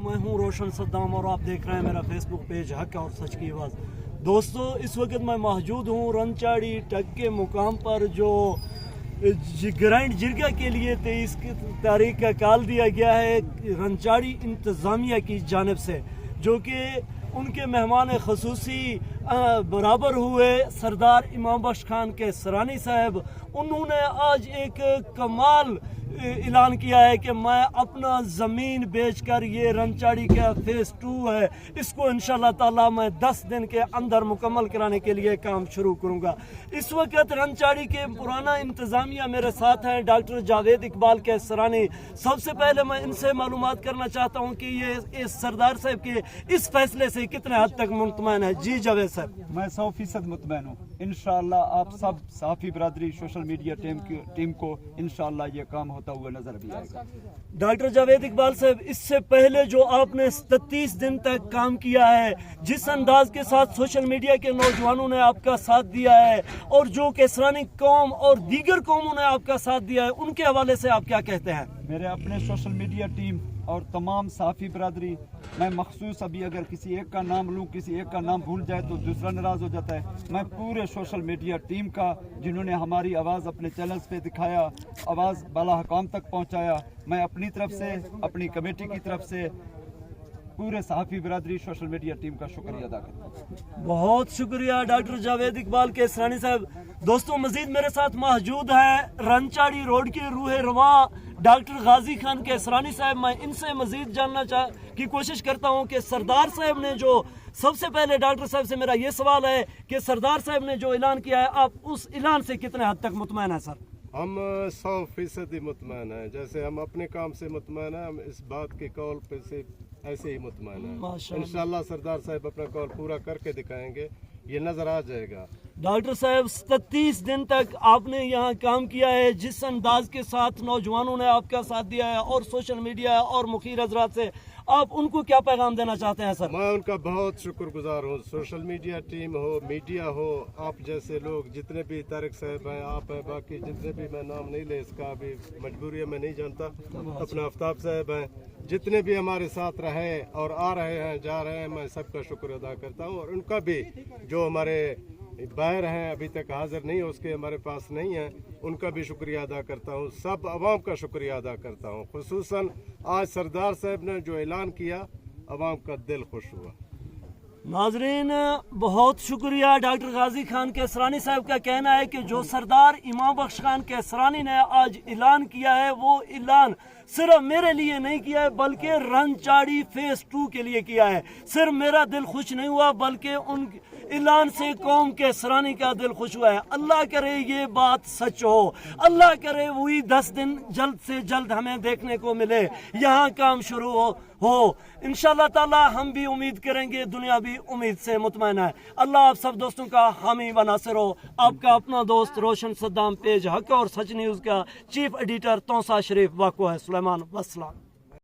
میں ہوں روشن صدام اور آپ دیکھ رہے ہیں میرا فیس بک پیج حق اور سچ کی آواز. دوستو اس وقت میں موجود ہوں رنچاڑی ٹگ کے مقام پر جو گرینڈ جرگہ کے لیے 23 تاریخ کا کال دیا گیا ہے رنچاڑی انتظامیہ کی جانب سے، جو کہ ان کے مہمان خصوصی برابر ہوئے سردار امام بخش خان کیسرانی صاحب. انہوں نے آج ایک کمال اعلان کیا ہے کہ میں اپنا زمین بیچ کر یہ رنچاڑی کا فیز 2 ہے اس کو انشاءاللہ تعالی میں 10 دن کے اندر مکمل کرانے کے لیے کام شروع کروں گا. اس وقت رنچاڑی کے پرانا انتظامیہ میرے ساتھ ہیں ڈاکٹر جاوید اقبال کیسرانی. سب سے پہلے میں ان سے معلومات کرنا چاہتا ہوں کہ یہ سردار صاحب کے اس فیصلے سے کتنے حد تک مطمئن ہے. جی جاوید صاحب. میں 100% مطمئن ہوں. انشاءاللہ آپ سب صحافی برادری سوشل میڈیا ٹیم کو انشاءاللہ یہ کام ہوتا ہوا نظر بھی آئے گا. ڈاکٹر جاوید اقبال صاحب، اس سے پہلے جو آپ نے 33 دن تک کام کیا ہے، جس انداز کے ساتھ سوشل میڈیا کے نوجوانوں نے آپ کا ساتھ دیا ہے اور جو کیسرانی قوم اور دیگر قوموں نے آپ کا ساتھ دیا ہے، ان کے حوالے سے آپ کیا کہتے ہیں؟ میرے اپنے سوشل میڈیا ٹیم اور تمام صحافی برادری، میں مخصوص ابھی اگر کسی ایک کا نام لوں، کسی ایک کا نام بھول جائے تو دوسرا ناراض ہو جاتا ہے. میں پورے سوشل میڈیا ٹیم کا، جنہوں نے ہماری آواز اپنے چینلز پہ دکھایا، آواز بالا حکام تک پہنچایا، میں اپنی طرف سے، اپنی کمیٹی کی طرف سے پورے صحافی برادری سوشل میڈیا ٹیم کا شکریہ ادا کرتا ہوں. بہت شکریہ ڈاکٹر جاوید اقبال کیسرانی صاحب. دوستوں مزید میرے ساتھ موجود ہیں رنچاڑی روڈ کے روح رواں ڈاکٹر غازی خان کیسرانی صاحب. میں ان سے مزید جاننا کی کوشش کرتا ہوں کہ سردار صاحب نے جو سب سے پہلے ڈاکٹر صاحب سے میرا یہ سوال ہے کہ سردار صاحب نے جو اعلان کیا ہے آپ اس اعلان سے کتنے حد تک مطمئن ہیں سر؟ ہم 100% مطمئن ہیں. جیسے ہم اپنے کام سے مطمئن ہیں، ہم اس بات کے قول پہ سے ایسے ہی مطمئن ہیں. انشاءاللہ سردار صاحب اپنا قول پورا کر کے دکھائیں گے، یہ نظر آ جائے گا. ڈاکٹر صاحب 37 دن تک آپ نے یہاں کام کیا ہے، جس انداز کے ساتھ نوجوانوں نے آپ کا ساتھ دیا ہے اور سوشل میڈیا اور مخیر حضرات سے، آپ ان کو کیا پیغام دینا چاہتے ہیں سر؟ میں ان کا بہت شکر گزار ہوں. سوشل میڈیا ٹیم ہو، میڈیا ہو، آپ جیسے لوگ جتنے بھی طارق صاحب ہیں، آپ ہیں، باقی جتنے بھی، میں نام نہیں لے اس کا، ابھی مجبوری ہے میں نہیں جانتا، اپنا آفتاب صاحب ہیں، جتنے بھی ہمارے ساتھ رہے اور آ رہے ہیں، جا رہے ہیں، میں سب کا شکر ادا کرتا ہوں. اور ان کا بھی جو ہمارے باہر ہیں ابھی تک حاضر نہیں ہو، اس کے ہمارے پاس نہیں ہیں، ان کا بھی شکریہ ادا کرتا ہوں. سب عوام کا شکریہ ادا کرتا ہوں. خصوصاً آج سردار صاحب نے جو اعلان کیا، عوام کا دل خوش ہوا. ناظرین بہت شکریہ. ڈاکٹر غازی خان کیسرانی صاحب کا کہنا ہے کہ جو سردار امام بخش خان کیسرانی نے آج اعلان کیا ہے، وہ اعلان صرف میرے لیے نہیں کیا ہے بلکہ رنچاڑی فیز 2 کے لیے کیا ہے. صرف میرا دل خوش نہیں ہوا بلکہ ان اعلان سے قوم کیسرانی کا دل خوش ہوا ہے. اللہ کرے یہ بات سچ ہو، اللہ کرے وہی 10 دن جلد سے جلد ہمیں دیکھنے کو ملے، یہاں کام شروع ہو. انشاءاللہ تعالی ہم بھی امید کریں گے، دنیا بھی امید سے مطمئن ہے. اللہ آپ سب دوستوں کا حامی و ناصر ہو. آپ کا اپنا دوست روشن صدام، پیج حق اور سچ نیوز کا چیف ایڈیٹر توسا شریف واقع ہے سلیمان. والسلام.